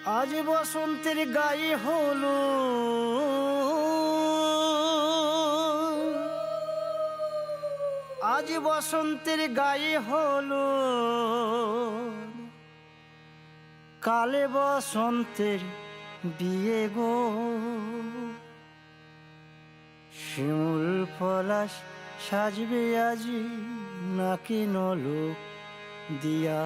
আজ বসন্তের গায়ে হলো আজ বসন্তের গায়ে হলো কালে বসন্তের বিয়ে গো শিমুল পলাশ সাজবে আজি নাকি নলোক দিয়া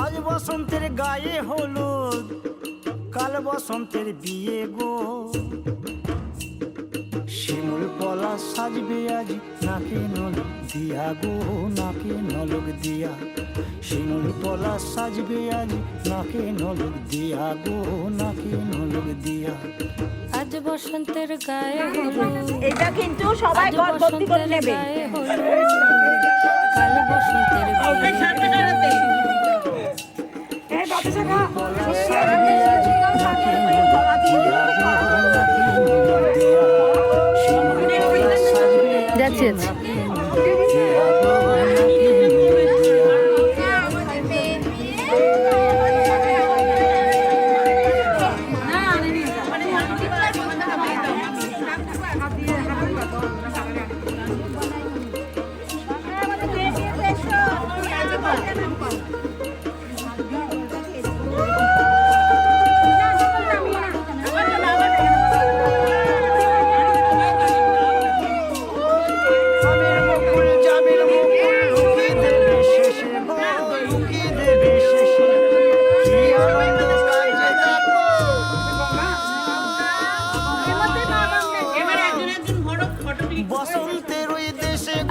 আজ বসন্তের গায়ে হলুদ কাল বসন্তের বিয়ে গো শিমুল পলাশ সাজবে আজ নাকি নলোক দিয়া গো নাকি নলোক দিয়া শিমুল পলাশ সাজবে আজ নাকি নলোক দিয়া গো নাকি নলোক দিয়া আজ বসন্তের গায়ে হলো এটা কিন্তু সবাই ঘর ভর্তি করে নেবে কাল বসন্তের যাচ্ছি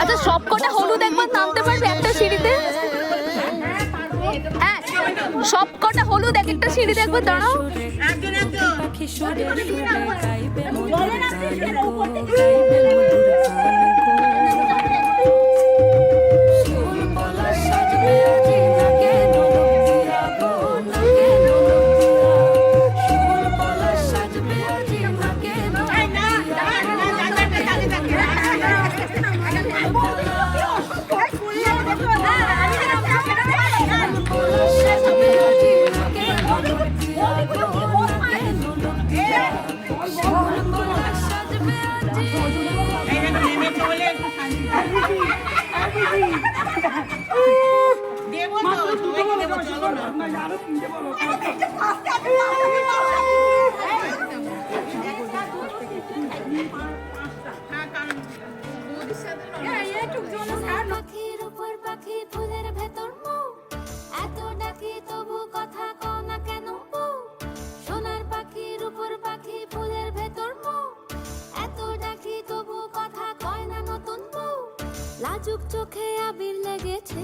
আচ্ছা সবকটা হলুদ একবার নামতে পারবে একটা সিঁড়িতে? হ্যাঁ সবকটা হলুদ এক একটা সিঁড়িতে একবার দাঁড়াও। পাখি সুরে সুরে গাইবে লাজুক চোখে আবির লেগেছে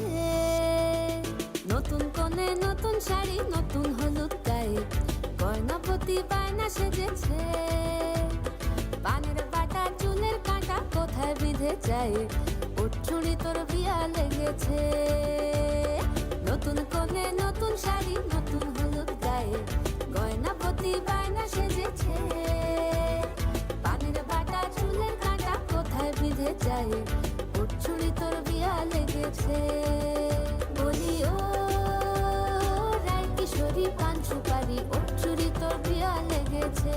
নতুন কোণে নতুন শাড়ি নতুন হলুদ গায়ে গয়নাপতি বায়না সেজেছে পানের বাটা চুলের কাঁটা কোথায় বিঁধে যায় ওর চুড়ি তোর বিয়া লেগেছে নতুন কোণে নতুন শাড়ি নতুন হলুদ গায়ে গয়নাপতি বায়না সেজেছে পানের বাটা চুলের কাঁটা কোথায় বিঁধে যায় চুড়ি তোর বিয়া লেগেছে বলি ও রায় কিশোরী পান সুপারি ওর চুড়ি তোর বিয়া লেগেছে